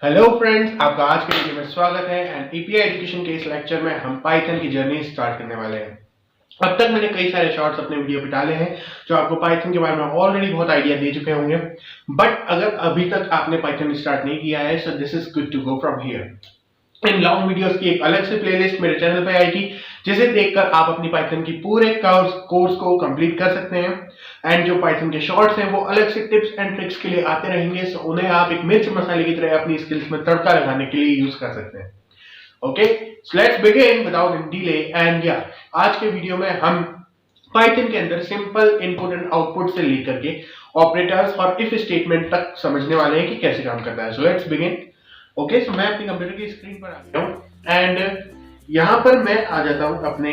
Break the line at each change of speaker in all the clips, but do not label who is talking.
Hello friends, आपका आज के वीडियो में स्वागत है। एंड एपीआई एजुकेशन के इस लेक्चर में हम पाइथन की जर्नी स्टार्ट करने वाले हैं। अब तक मैंने कई सारे शॉर्ट्स अपने वीडियो पे डाले हैं जो आपको पाइथन के बारे में ऑलरेडी बहुत आइडिया दे चुके होंगे, बट अगर अभी तक आपने पाइथन स्टार्ट नहीं किया है so this is good to go from here. इन लॉन्ग वीडियोस की एक अलग से प्लेलिस्ट मेरे चैनल पे आएगी जिसे देखकर आप अपनी पाइथन की पूरे कोर्स को कंप्लीट कर सकते हैं। एंड जो पाइथन के शॉर्ट्स हैं वो अलग से टिप्स एंड ट्रिक्स के लिए आते रहेंगे, सो उन्हें आप एक मिर्च मसाले की तरह अपनी स्किल्स में तड़का लगाने के लिए यूज कर सकते हैं। Okay, so let's begin without any delay. And या आज के वीडियो में हम पाइथन के अंदर सिंपल इनपुट एंड आउटपुट से लेकर के ऑपरेटर्स और इफ स्टेटमेंट तक समझने वाले हैं कि कैसे काम करता है। So let's begin. ओके, सो मैं अपनी कंप्यूटर की स्क्रीन पर आ गया हूं एंड यहां पर मैं आ जाता हूं अपने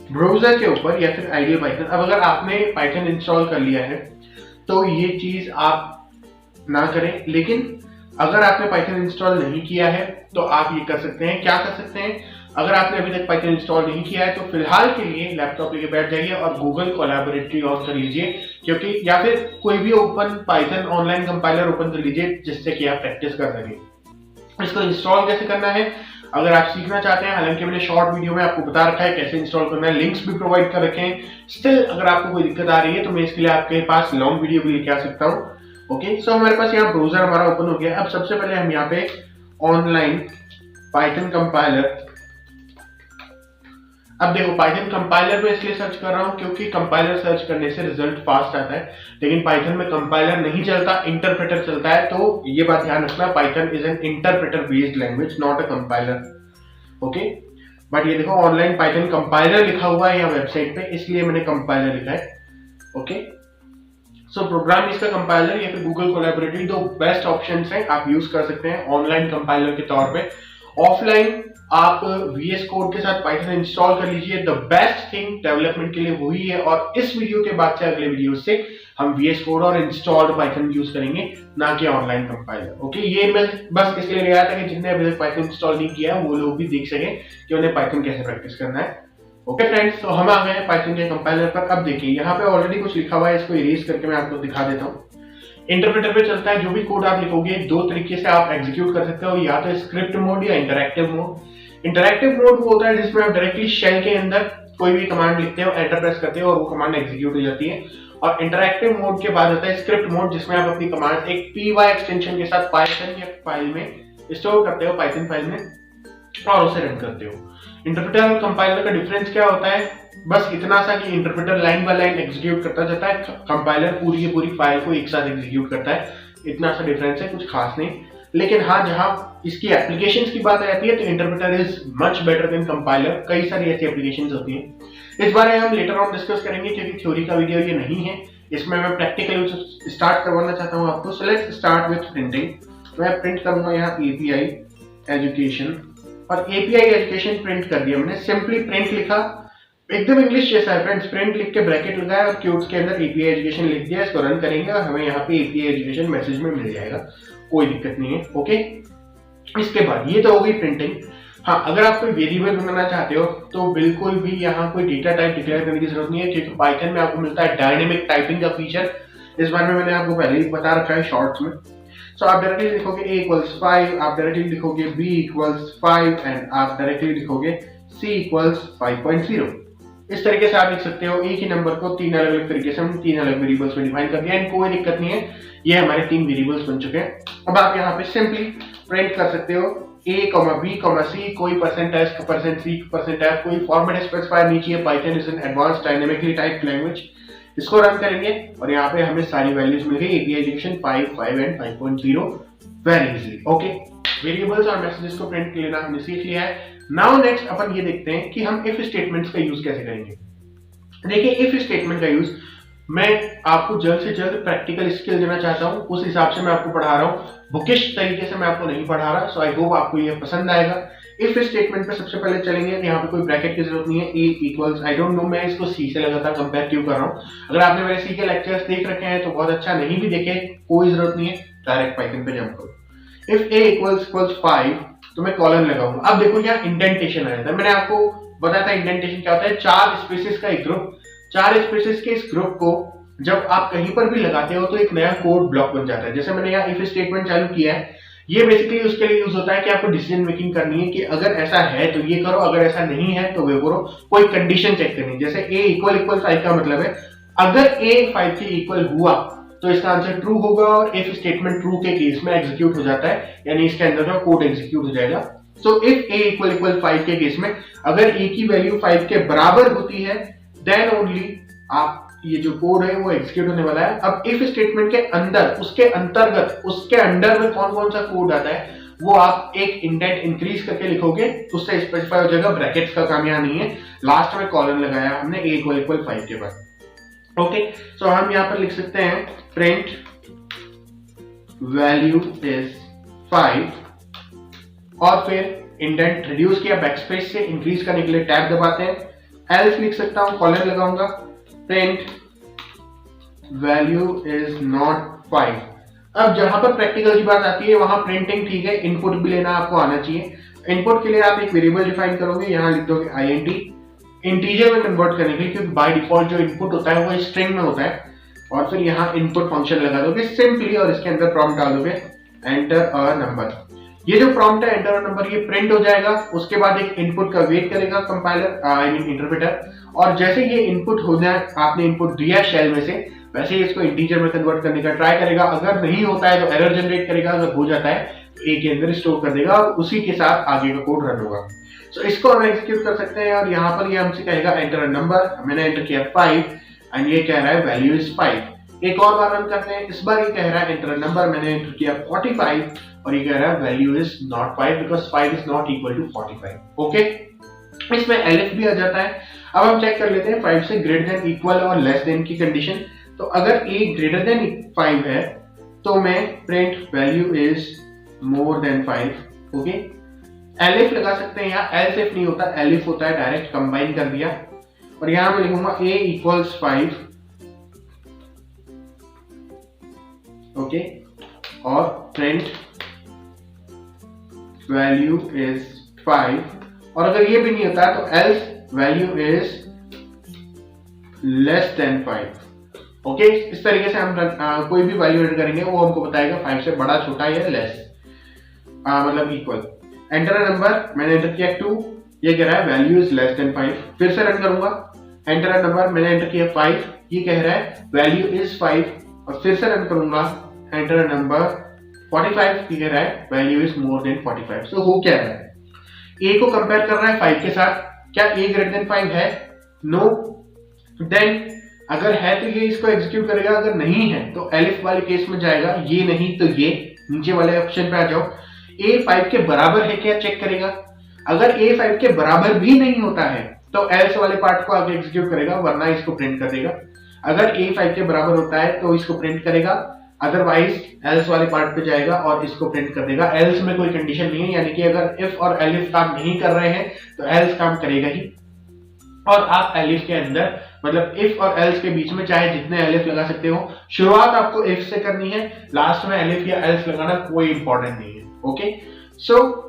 ब्राउजर के ऊपर या फिर आइडियल पाइथन। अब अगर आपने पाइथन इंस्टॉल कर लिया है तो ये चीज आप ना करें, लेकिन अगर आपने पाइथन इंस्टॉल नहीं किया है तो आप ये कर सकते हैं। क्या कर सकते हैं? अगर आपने अभी तक पाइथन इंस्टॉल नहीं किया है तो फिलहाल के लिए लैपटॉप लेके बैठ जाइए और गूगल कोलैबोरेटरी ऑन कर लीजिए, क्योंकि या फिर कोई भी open Python online compiler open कर लीजिए जिससे कि आप प्रैक्टिस कर सकें। इसको इंस्टॉल कैसे करना है अगर आप सीखना चाहते हैं, हालांकि मैंने शॉर्ट वीडियो में आपको बता रखा है कैसे इंस्टॉल करना है, लिंक्स भी प्रोवाइड कर रखे हैं। स्टिल अगर आपको कोई दिक्कत आ रही है तो मैं इसके लिए आपके पास लॉन्ग वीडियो भी लेके आ सकता हूं। ओके, सो हमारे पास यहाँ ब्राउजर हमारा ओपन हो गया। अब सबसे पहले हम यहाँ पे ऑनलाइन पाइथन कंपाइलर, अब देखो पाइथन कंपाइलर में इसलिए सर्च कर रहा हूं क्योंकि कंपाइलर सर्च करने से रिजल्ट फास्ट आता है, लेकिन पाइथन में कंपाइलर नहीं चलता, इंटरप्रेटर चलता है। तो ये बात ध्यान रखना, Python is an interpreter based language, not a compiler. Okay, but ये देखो ऑनलाइन पाइथन कंपाइलर लिखा हुआ है यहाँ वेबसाइट पे, इसलिए मैंने कंपाइलर लिखा है। ओके, सो प्रोग्राम इसका कंपाइलर या फिर गूगल कोलैबोरेटरी दो बेस्ट ऑप्शन है, आप यूज कर सकते हैं ऑनलाइन कंपाइलर के तौर पे। ऑफलाइन आप VS कोड के साथ पाइथन इंस्टॉल कर लीजिए। द बेस्ट थिंग डेवलपमेंट के लिए वही है, और इस वीडियो के बाद से अगले वीडियो से हम VS कोड और इंस्टॉल्ड पाइथन यूज करेंगे, ना कि ऑनलाइन कंपाइलर। ओके, ये मैं बस इसलिए ले आया था कि जिन्होंने अभी तक पाइथन इंस्टॉल नहीं किया वो लोग भी देख सकें कि उन्हें पाइथन कैसे प्रैक्टिस करना है। ओके फ्रेंड्स, तो हम आ गए पाइथन के कंपाइलर पर। अब देखिए यहाँ पे ऑलरेडी कुछ लिखा हुआ है, इसको इरेज करके मैं आपको दिखा देता हूँ। इंटरप्रेटर पे चलता है, जो भी कोड आप लिखोगे दो तरीके से आप एग्जीक्यूट कर सकते हो, या तो स्क्रिप्ट मोड या इंटरैक्टिव मोड। इंटरैक्टिव मोड वो होता है जिसमें आप डायरेक्टली शेल के अंदर कोई भी कमांड लिखते हो, एंटर प्रेस करते हो और वो कमांड एग्जीक्यूट हो जाती है। और इंटरैक्टिव मोड के बाद होता है स्क्रिप्ट मोड, जिसमें आप अपनी कमांड एक py एक्सटेंशन के साथ पाइथन या फाइल में स्टोर करते हो, पाइथन फाइल में, और उसे रन करते हो। इंटरप्रेटर और कंपाइलर का डिफरेंस क्या होता है? बस इतना सा कि interpreter line by line execute करता जाता है, कंपाइलर पूरी की पूरी फाइल को एक साथ एग्जीक्यूट करता है। इतना सा डिफरेंस है, कुछ खास नहीं। लेकिन हाँ, जहां इसकी एप्लीकेशंस की बात आती है तो interpreter is much better than compiler. कई सारी ऐसी एप्लीकेशंस होती हैं, इस बारे में हम लेटर ऑन डिस्कस करेंगे क्योंकि थ्योरी का वीडियो ये नहीं है। इसमें मैं प्रैक्टिकली स्टार्ट करवाना चाहता हूँ आपको। So let's start with printing. मैं प्रिंट करूंगा यहाँ एपीआई एजुकेशन, और एपीआई एजुकेशन प्रिंट कर दिया मैंने। सिंपली प्रिंट लिखा, एकदम इंग्लिश जैसा है फ्रेंड्स। प्रिंट लिख के ब्रैकेट लगाया और क्यूट्स के अंदर एपीआई एजुकेशन लिख दिया। इसको रन करेंगे और हमें यहाँ पे एपीआई एजुकेशन मैसेज में मिल जाएगा, कोई दिक्कत नहीं है। ओके, इसके बाद ये तो हो गई प्रिंटिंग। हाँ, अगर आप कोई वेरिएबल बनाना चाहते हो तो बिल्कुल भी यहाँ कोई डेटा टाइप डिक्लेयर करने की जरूरत नहीं है, क्योंकि पाइथन में आपको मिलता है डायनेमिक टाइपिंग का फीचर। इस बारे में मैंने आपको पहले ही बता रखा है शॉर्ट्स में। सो आप डायरेक्टली लिखोगे a = 5, आप डायरेक्टली लिखोगे b = 5 एंड आप डायरेक्टली लिखोगे c = 5.0। इस तरीके से आप लिख सकते हो। एक ही नंबर को तीन अलग अलग तरीके से हम तीन अलग वेरिएबल्स में डिफाइन कर दिया, एंड कोई दिक्कत नहीं है, ये हमारे तीन वेरिएबल्स बन चुके हैं। अब आप यहाँ पे सिंपली प्रिंट कर सकते हो a, b, c, कोई %s, %c, %f, कोई फॉर्मेट स्पेसिफायर नहीं चाहिए। Python is an advanced dynamically typed language. इसको रन करेंगे और यहाँ पे हमें सारी वैल्यूज मिल गई, API education 5, 5 and 5.0 very easily. Okay, variables और मैसेजेस को प्रिंट लेना हमने सीख लिया है। नाउ नेक्स्ट अपन ये देखते हैं कि हम इफ स्टेटमेंट्स का यूज कैसे करेंगे। देखिए, इफ स्टेटमेंट का यूज मैं आपको जल्द से जल्द प्रैक्टिकल स्किल देना चाहता हूँ, उस हिसाब से मैं आपको पढ़ा रहा हूँ। बुकिश तरीके से मैं आपको नहीं पढ़ा रहा, सो आई होप आपको ये पसंद आएगा। इफ स्टेटमेंट पे सबसे पहले चलेंगे, यहाँ पे कोई ब्रैकेट की जरूरत नहीं है। a = आई डोंट नो मैं इसको c से लगातार कंपेयर क्यों कर रहा हूँ। अगर आपने मेरे c के लेक्चर्स देख रखे हैं तो बहुत अच्छा, नहीं भी देखे कोई जरूरत नहीं है, डायरेक्ट पाइथन पे जंप करो। इफ a = 5 तो मैं कॉलन लगाऊंगा। अब देखो यहाँ इंडेंटेशन आया था, मैंने आपको बताया था इंडेंटेशन क्या होता है। 4 स्पेसेस का एक ग्रुप, 4 स्पेसेस के इस ग्रुप को जब आप कहीं पर भी लगाते हो तो एक नया कोड ब्लॉक बन जाता है। जैसे मैंने यहाँ इफ स्टेटमेंट चालू किया है, ये बेसिकली उसके लिए यूज होता है कि आपको डिसीजन मेकिंग करनी है कि अगर ऐसा है तो ये करो, अगर ऐसा नहीं है तो वो करो। कोई कंडीशन चेक करनी है, जैसे a = 5 का मतलब है अगर a 5 के इक्वल हुआ तो इसका आंसर ट्रू होगा और इफ स्टेटमेंट ट्रू के केस में एग्जीक्यूट हो जाता है, यानी इसके अंदर का कोड एग्जीक्यूट हो जाएगा। सो इफ a = 5 के केस में अगर a की वैल्यू 5 के बराबर होती है देन ओनली आप ये जो कोड है वो एग्जीक्यूट होने वाला है। अब इफ स्टेटमेंट के अंदर उसके अंतर्गत उसके अंडर में कौन कौन सा कोड आता है वो आप एक इंडेंट इंक्रीज करके लिखोगे तो उससे स्पेसिफाई हो जाएगा। ब्रैकेट्स का काम यहाँ नहीं है, लास्ट में कॉलन लगाया हमने a = 5 के बाद। ओके, सो हम यहाँ पर लिख सकते हैं प्रिंट वैल्यू इज 5 और फिर इंडेंट रिड्यूस किया बैकस्पेस से, इंक्रीज करने के लिए टैब दबाते हैं। एल्स लिख सकता हूं, कॉलन लगाऊंगा प्रिंट वैल्यू इज नॉट 5। अब जहां पर प्रैक्टिकल की बात आती है वहां प्रिंटिंग ठीक है, इनपुट भी लेना आपको आना चाहिए। इनपुट के लिए आप एक वेरिएबल डिफाइन करोगे, यहां लिख दोगे int इंटीजर में कन्वर्ट करने के लिए, क्योंकि बाय डिफॉल्ट जो इनपुट होता है वो स्ट्रिंग में होता है। और फिर यहाँ इनपुट फंक्शन लगा दोगे सिंपली और इसके अंदर प्रॉम्प्ट डाल दोगे एंटर अ नंबर। ये जो प्रॉम्प्ट है एंटर अ नंबर ये प्रिंट हो जाएगा। उसके बाद एक इनपुट का वेट करेगा कंपाइलर आई मीन इंटरप्रेटर, और जैसे ये इनपुट हो जाए, आपने इनपुट दिया शेल में से, वैसे ही इसको इंटीजर में कन्वर्ट करने का ट्राई करेगा। अगर नहीं होता है तो एरर जनरेट करेगा, अगर हो जाता है तो ए के अंदर स्टोर कर देगा और उसी के साथ आगे का कोड रन होगा। सो इसको हम एग्जीक्यूट कर सकते हैं और यहाँ पर ये हमसे कहेगा एंटर अ नंबर, मैंने एंटर किया 5 एंड ये कह रहा है वैल्यू इज 5। एक और बार रन करते हैं, इस बार ये कह रहा है एंटर अ नंबर, मैंने एंटर किया 45 और ये कह रहा है value is not 5 because 5 is not equal to 45। Okay, इसमें एलिफ भी आ जाता है। अब हम चेक कर लेते हैं 5 से ग्रेटर देन, इक्वल और लेस देन की कंडीशन। तो अगर a ग्रेटर देन 5 है तो मैं print value is more than 5। Okay, elif लगा सकते हैं, यहाँ एल्स इफ नहीं होता, एलिफ होता है, डायरेक्ट कंबाइन कर दिया। और यहां मैं लिखूंगा a = 5। ओके, और प्रिंट वैल्यू इज 5। और अगर ये भी नहीं होता तो else value is less than 5। Okay, इस तरीके से हम कोई भी वैल्यू एंटर करेंगे वो हमको बताएगा 5 से बड़ा, छोटा या लेस, मतलब इक्वल। एंटर अ नंबर, मैंने एंटर किया 2, ये कह रहा है वैल्यू इज लेस देन 5। फिर से रन करूंगा, एंटर अ नंबर, मैंने एंटर किया 5, ये कह रहा है वैल्यू इज 5। और फिर से रन करूंगा, एंटर अ नंबर 45, ये कह रहा है वैल्यू इज मोर देन 45। सो हो क्या रहा है, a को कंपेयर कर रहा है 5 के साथ, क्या a ग्रेटर देन 5 है? नो। देन अगर है तो ये इसको एग्जीक्यूट करेगा, अगर नहीं है तो एलिफ वाले केस में जाएगा, ये नहीं तो ये नीचे वाले ऑप्शन पे आ जाओ। a 5 के बराबर है क्या चेक करेगा, अगर a 5 के बराबर भी नहीं होता है तो एल्स वाले पार्ट को आगे एग्जीक्यूट करेगा, वरना इसको प्रिंट कर देगा। अगर a 5 के बराबर होता है तो इसको प्रिंट करेगा, अदरवाइज एल्स वाले पार्ट पे जाएगा और इसको प्रिंट कर देगा। एल्स में कोई कंडीशन नहीं है, यानी कि अगर इफ और एलिफ काम नहीं कर रहे हैं तो एल्स काम करेगा ही। और आप एलिफ के अंदर मतलब इफ और एल्स के बीच में चाहे जितने एलिफ लगा सकते हो, शुरुआत आपको इफ से करनी है, लास्ट में एलिफ या एल्स लगाना कोई इंपॉर्टेंट नहीं है। Okay, so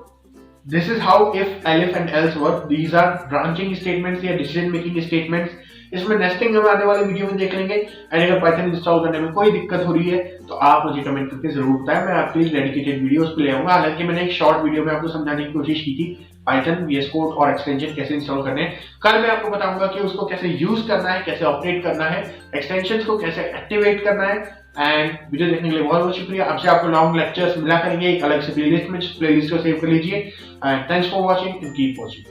this is how if, elif and else work. These are branching statements या डिसीजन मेकिंग स्टेटमेंट्स। इसमें नेस्टिंग हम आने वाले वीडियो में देख लेंगे। एंड अगर पाइथन इंस्टॉल करने में कोई दिक्कत हो रही है तो आप मुझे कमेंट करके जरूर बताएं, मैं आपके लिए डेडिकेटेड वीडियोस पे ले आऊंगा। हालांकि मैंने एक शॉर्ट वीडियो में आपको समझाने की कोशिश की थी पाइथन, VS कोड और एक्सटेंशन कैसे इंस्टॉल करने हैं। कल मैं आपको बताऊंगा कि उसको कैसे यूज करना है, कैसे ऑपरेट करना है, एक्सटेंशंस को कैसे एक्टिवेट करना है। एंड वीडियो देखने के लिए बहुत बहुत शुक्रिया। अब से आपको लॉन्ग लेक्चर्स मिला करेंगे एक अलग से प्लेलिस्ट में, प्लेलिस्ट को सेव कर लीजिए। And thanks for watching and keep watching.